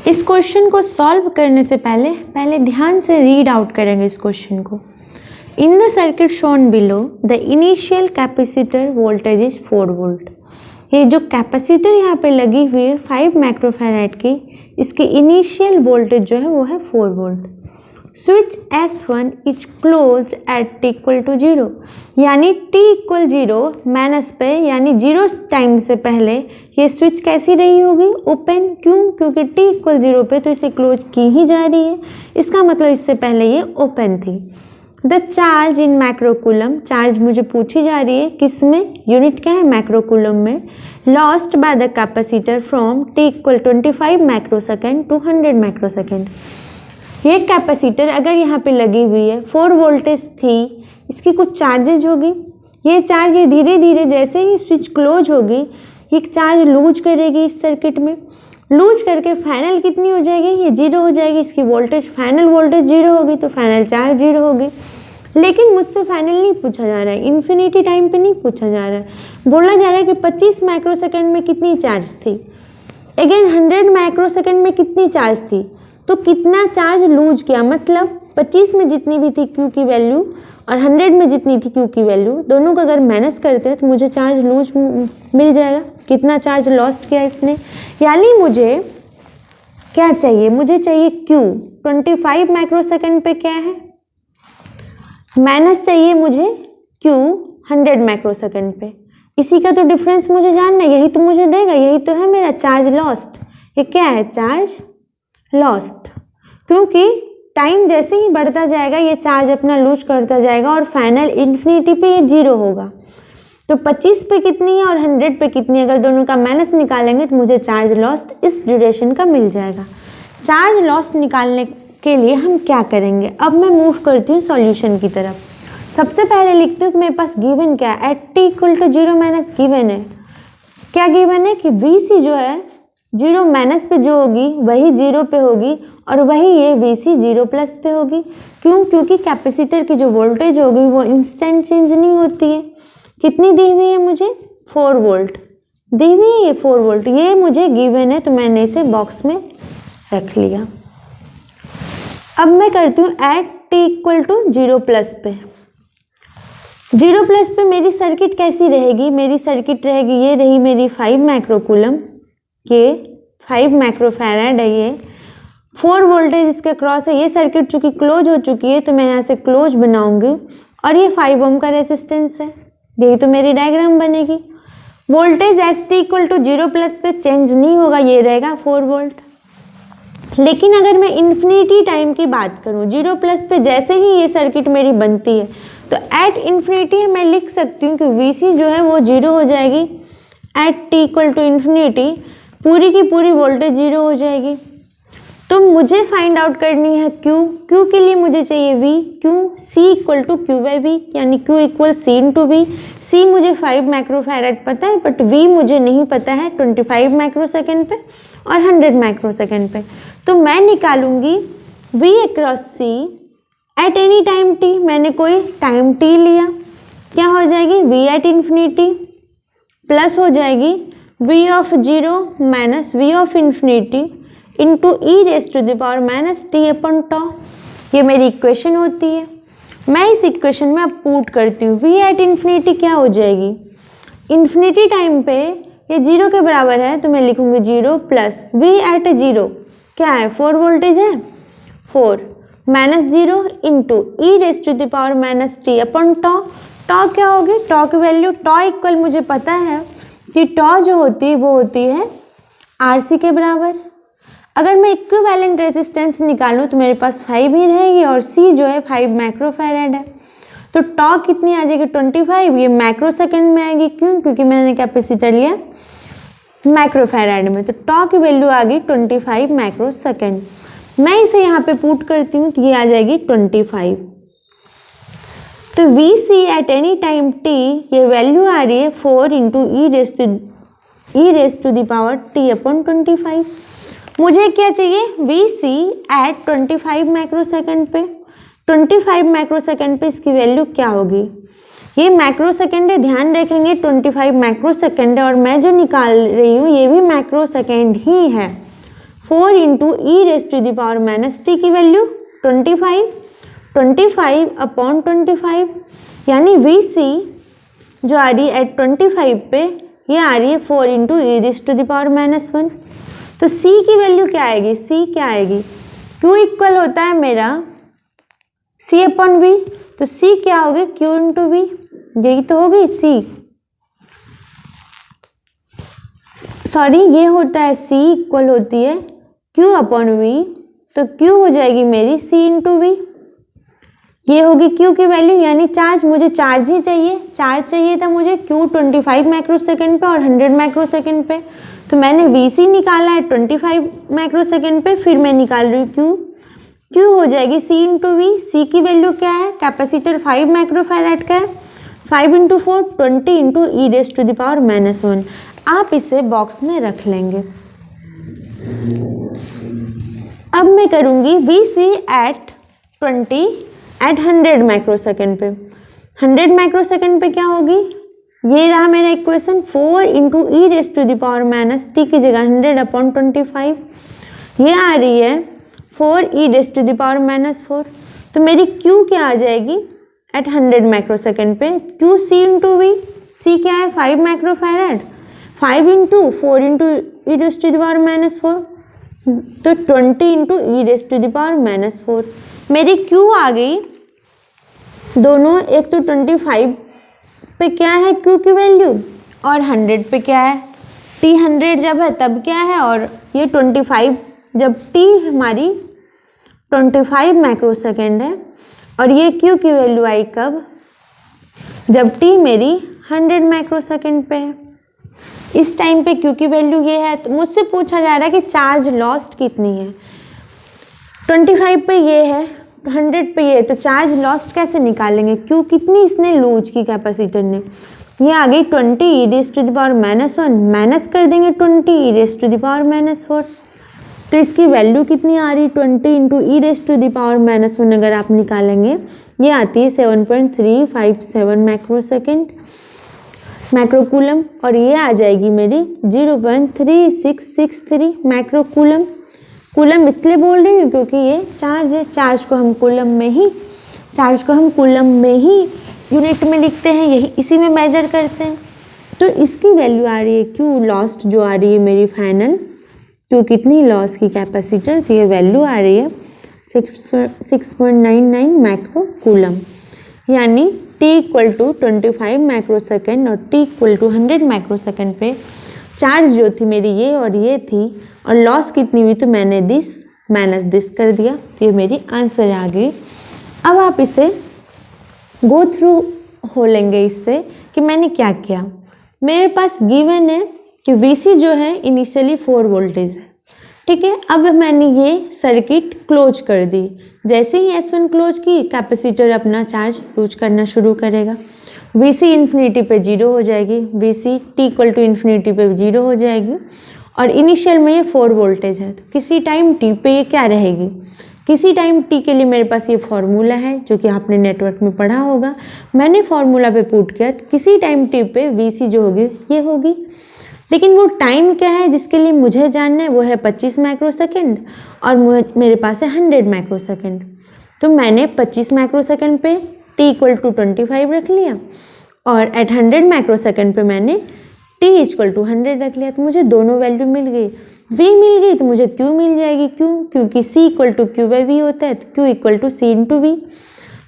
इस क्वेश्चन को सॉल्व करने से पहले ध्यान से रीड आउट करेंगे इस क्वेश्चन को। In the circuit shown below the initial capacitor voltage is 4 volt. ये जो कैपेसिटर यहाँ पे लगी हुई है 5 माइक्रोफैराड की, इसकी इनिशियल वोल्टेज जो है वो है 4 volt. Switch S1 is closed at t equal to 0, यानी t इक्वल 0 माइनस पे यानी 0 टाइम से पहले ये स्विच कैसी रही होगी, ओपन। क्यों? क्योंकि t इक्वल 0 पे तो इसे क्लोज की ही जा रही है, इसका मतलब इससे पहले ये ओपन थी। The charge in microcoulomb, charge मुझे पूछी जा रही है किस में, यूनिट क्या है माइक्रोकूलम में, lost by the capacitor from t equal 25 microsecond to 100 microsecond. ये कैपेसिटर अगर यहाँ पे लगी हुई है 4 वोल्टेज थी, इसकी कुछ चार्जेज होगी, ये चार्ज ये धीरे धीरे जैसे ही स्विच क्लोज होगी ये चार्ज लूज करेगी इस सर्किट में, लूज करके फाइनल कितनी हो जाएगी, ये 0 हो जाएगी। इसकी वोल्टेज फाइनल वोल्टेज 0 होगी तो फाइनल चार्ज 0 होगी। लेकिन मुझसे फाइनल नहीं पूछा जा रहा है, इन्फिनिटी टाइम पे नहीं पूछा जा रहा है, बोला जा रहा है कि 25 माइक्रोसेकेंड में कितनी चार्ज थी, अगेन 100 माइक्रोसेकेंड में कितनी चार्ज थी, तो कितना चार्ज लूज किया, मतलब 25 में जितनी भी थी Q की वैल्यू और 100 में जितनी थी Q की वैल्यू, दोनों को अगर माइनस करते हैं तो मुझे चार्ज लूज मिल जाएगा, कितना चार्ज लॉस्ट किया इसने। यानी मुझे क्या चाहिए, मुझे चाहिए Q 25 माइक्रोसेकेंड पे क्या है, माइनस चाहिए मुझे Q 100 माइक्रोसेकेंड पे। इसी का तो डिफरेंस मुझे जानना है, यही तो मुझे देगा, यही तो है मेरा चार्ज लॉस्ट। ये क्या है, चार्ज लॉस्ट, क्योंकि टाइम जैसे ही बढ़ता जाएगा ये चार्ज अपना लूज करता जाएगा और फाइनल इन्फिनिटी पे ये 0 होगा। तो 25 पे कितनी है और 100 पे कितनी, अगर दोनों का माइनस निकालेंगे तो मुझे चार्ज लॉस्ट इस ड्यूरेशन का मिल जाएगा। चार्ज लॉस्ट निकालने के लिए हम क्या करेंगे, अब मैं मूव करती हूँ सॉल्यूशन की तरफ। सबसे पहले लिखती हूँ कि मेरे पास गिवन क्या है, at t equal to 0 minus given है। क्या गिवन है कि VC जो है 0 माइनस पे जो होगी वही 0 पे होगी और वही ये VC 0 प्लस पे होगी। क्यों? क्योंकि कैपेसिटर की जो वोल्टेज होगी वो इंस्टेंट चेंज नहीं होती है। कितनी दी हुई है मुझे, 4 वोल्ट दी हुई है, ये 4 वोल्ट ये मुझे गिवन है तो मैंने इसे बॉक्स में रख लिया। अब मैं करती हूँ at t equal to 0 plus पे। 0 प्लस पे मेरी सर्किट कैसी रहेगी, मेरी सर्किट रहेगी, ये रही मेरी 5 माइक्रोकूलम, ये 5 माइक्रोफैराड है, ये 4 वोल्टेज इसके क्रॉस है। ये सर्किट चूंकि क्लोज हो चुकी है तो मैं यहाँ से क्लोज बनाऊंगी और ये 5 ओम का रेजिस्टेंस है, यही तो मेरी डायग्राम बनेगी। Voltage as t equal to 0 plus पे चेंज नहीं होगा, ये रहेगा 4 वोल्ट। लेकिन अगर मैं इन्फिनिटी टाइम की बात करूँ, 0 प्लस पे जैसे ही ये सर्किट मेरी बनती है तो एट इन्फिनिटी मैं लिख सकती हूँ कि VC जो है वो 0 हो जाएगी, at t equal to infinity पूरी की पूरी वोल्टेज 0 हो जाएगी। तो मुझे फाइंड आउट करनी है Q के लिए मुझे चाहिए V, Q C equal to Q by V, यानी Q equal C into V। C मुझे 5 माइक्रोफैराड पता है बट V मुझे नहीं पता है 25 माइक्रोसेकेंड पे और 100 माइक्रोसेकेंड पे। तो मैं निकालूंगी V across C eight any time t, मैंने कोई टाइम t लिया, क्या हो जाएगी V एट इन्फिनिटी प्लस हो जाएगी V of 0 minus V of infinity into e raise to the power minus t upon tau. ये मेरी इक्वेशन होती है। मैं इस इक्वेशन में अब पुट करती हूँ, V एट इन्फिनिटी क्या हो जाएगी, इन्फिनिटी टाइम पे ये 0 के बराबर है तो मैं लिखूंगी 0 प्लस V एट 0 क्या है, 4 वोल्टेज है, 4 minus 0 into e raise to the power minus t upon tau. Tau क्या होगी, टॉ की वैल्यू, टॉ इक्वल मुझे पता है कि टॉ जो होती है वो होती है RC के बराबर। अगर मैं इक्विवेलेंट रेजिस्टेंस निकालूं तो मेरे पास 5 ही रहेगी और C जो है 5 माइक्रोफैराड है। तो टॉ कितनी आ जाएगी 25, ये माइक्रोसेकंड में आएगी। क्यों? क्योंकि मैंने कैपेसिटर लिया माइक्रोफैराड में, तो टॉ की वैल्यू आ गई 25 माइक्रोसेकंड। मैं इसे यहाँ पे पुट करती हूँ तो ये आ जाएगी 25। तो VC at any time t ये वैल्यू आ रही है 4 into e raise to the power t upon 25। मुझे क्या चाहिए, VC एट 25 माइक्रोसेकंड पे। 25 माइक्रोसेकंड पे इसकी वैल्यू क्या होगी, ये माइक्रोसेकंड है, ध्यान रखेंगे 25 माइक्रोसेकंड है और मैं जो निकाल रही हूँ ये भी माइक्रोसेकंड ही है। 4 into e raise to the power minus t की वैल्यू 25 अपॉन 25, यानी वी सी जो आ रही है एट 25 पे, ये आ रही है 4 into e raise to the power minus 1। तो सी की वैल्यू क्या आएगी, सी क्या आएगी, क्यू इक्वल होता है मेरा सी अपॉन वी, तो सी क्या होगी, क्यू इंटू वी, यही तो होगी सी, सॉरी ये होता है सी इक्वल होती है क्यू अपॉन वी, तो क्यू हो जाएगी मेरी सी इंटू वी, ये होगी क्यू की वैल्यू। यानी चार्ज, मुझे चार्ज ही चाहिए, चार्ज चाहिए था मुझे क्यू 25 माइक्रोसेकंड पे और 100 माइक्रोसेकंड पे, तो मैंने वी सी निकाला है 25 माइक्रोसेकंड पे, फिर मैं निकाल रही हूँ क्यू, क्यू हो जाएगी सी इंटू वी। सी की वैल्यू क्या है, कैपेसिटर 5 माइक्रोफैराड का है, 5 into 4 20 into e raise to the power minus 1। आप इसे बॉक्स में रख लेंगे। अब मैं करूँगी वी सी एट 100 माइक्रोसेकंड पे, 100 माइक्रोसेकंड पे क्या होगी, ये रहा मेरा equation, 4 into e raise to the power minus t की जगह 100 अपॉन 25, ये आ रही है 4 e raise to the power minus 4। तो मेरी क्यू क्या आ जाएगी एट 100 माइक्रोसेकंड पे, Q C into V, C क्या है 5 microfarad, 5 into 4 into e raise to the power minus 4, तो 20 into e raise to the power minus 4। मेरी क्यू आ गई दोनों, एक तो 25 पे क्या है क्यू की वैल्यू और 100 पे क्या है, टी 100 जब है तब क्या है, और ये 25 जब टी हमारी 25 माइक्रोसेकंड है, और ये क्यू की वैल्यू आई कब, जब टी मेरी 100 माइक्रोसेकंड पे है। इस टाइम पे क्यू की वैल्यू ये है, तो मुझसे पूछा जा रहा है कि चार्ज लॉस्ट कितनी है, 25 पे ये है, 100 पे ये, तो चार्ज लॉस्ट कैसे निकालेंगे, क्यू कितनी इसने लूज की कैपेसिटर ने, ये आ गई 20 e raise to the power minus 1, minus कर देंगे 20 e raise to the power minus 4, तो इसकी वैल्यू कितनी आ रही, 20 into e raise to the power minus 1 अगर आप निकालेंगे, ये आती है 7.357 माइक्रोसेकंड माइक्रोकूलम, और ये आ जाएगी मेरी 0.3663 माइक्रोकूलम। कूलम इसलिए बोल रही हूँ क्योंकि ये चार्ज है, चार्ज को हम कूलम में ही यूनिट में लिखते हैं, यही इसी में मेजर करते हैं। तो इसकी वैल्यू आ रही है क्यू लॉस्ट, जो आ रही है मेरी फाइनल क्यू कितनी लॉस की कैपेसिटर, तो ये वैल्यू आ रही है 6.99 माइक्रोकूलम, यानी t इक्वल टू 25 माइक्रोसेकंड और t इक्वल टू 100 माइक्रोसेकंड पे चार्ज जो थी मेरी ये और ये थी, और लॉस कितनी हुई, तो मैंने दिस माइनस दिस कर दिया, तो ये मेरी आंसर आ गई। अब आप इसे गो थ्रू हो लेंगे इससे कि मैंने क्या किया। मेरे पास गिवन है कि VC जो है इनिशियली 4 वोल्टेज है, ठीक है। अब मैंने ये सर्किट क्लोज कर दी, जैसे ही S1 क्लोज की कैपेसिटर अपना चार्ज लूज करना शुरू करेगा, VC इन्फिनिटी पे 0 हो जाएगी, VC t equal to infinity पे 0 हो जाएगी, और इनिशियल में ये 4 वोल्टेज है, तो किसी टाइम t पे ये क्या रहेगी, किसी टाइम t के लिए मेरे पास ये फॉर्मूला है जो कि आपने नेटवर्क में पढ़ा होगा, मैंने फॉर्मूला पे पुट किया, तो किसी टाइम t पे VC जो होगी ये होगी। लेकिन वो टाइम क्या है जिसके लिए मुझे जानना है, वो है 25 माइक्रोसेकंड, और मेरे पास है 100 माइक्रोसेकंड, तो मैंने 25 माइक्रोसेकंड पे t इक्वल टू 25 रख लिया, और एट 100 माइक्रोसेकंड पे मैंने t इक्वल टू 100 रख लिया, तो मुझे दोनों वैल्यू मिल गई। v मिल गई तो मुझे q मिल जाएगी, क्योंकि c equal to q by v होता है, तो q equal to c into v,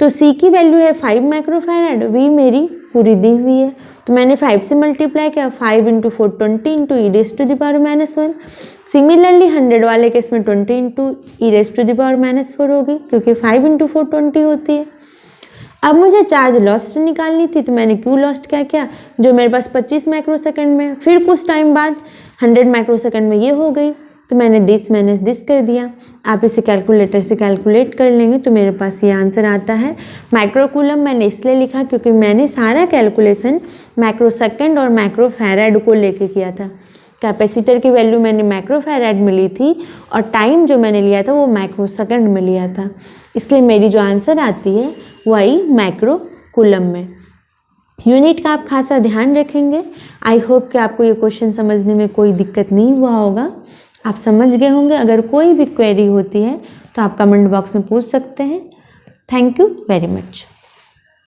तो c की वैल्यू है 5 माइक्रोफैराड, v मेरी पूरी दी हुई है, तो मैंने 5 से मल्टीप्लाई किया, 5 into 4 20 into e raise to the power minus 1। Similarly 100 वाले केस में 20 into e raise to the power minus 4 होगी, क्योंकि 5 इंटू 4 20 होती है। अब मुझे चार्ज लॉस्ट निकालनी थी, तो मैंने क्यू लॉस्ट क्या किया, जो मेरे पास 25 माइक्रोसेकंड में, फिर कुछ टाइम बाद 100 माइक्रोसेकंड में ये हो गई, तो मैंने दिस माइनस दिस कर दिया। आप इसे कैलकुलेटर से कैलकुलेट कर लेंगे तो मेरे पास ये आंसर आता है। माइक्रोकूलम मैंने इसलिए लिखा क्योंकि मैंने सारा कैलकुलेशन माइक्रोसेकंड और माइक्रोफैराड को लेके किया था। कैपेसिटर की वैल्यू मैंने माइक्रोफैराड में ली थी और टाइम जो मैंने लिया था वो माइक्रोसेकंड में लिया था, इसलिए मेरी जो आंसर आती है वही माइक्रोकूलम में। यूनिट का आप खासा ध्यान रखेंगे। आई होप कि आपको ये क्वेश्चन समझने में कोई दिक्कत नहीं हुआ होगा। आप समझ गए होंगे। अगर कोई भी क्वेरी होती है तो आप कमेंट बॉक्स में पूछ सकते हैं। Thank you very much.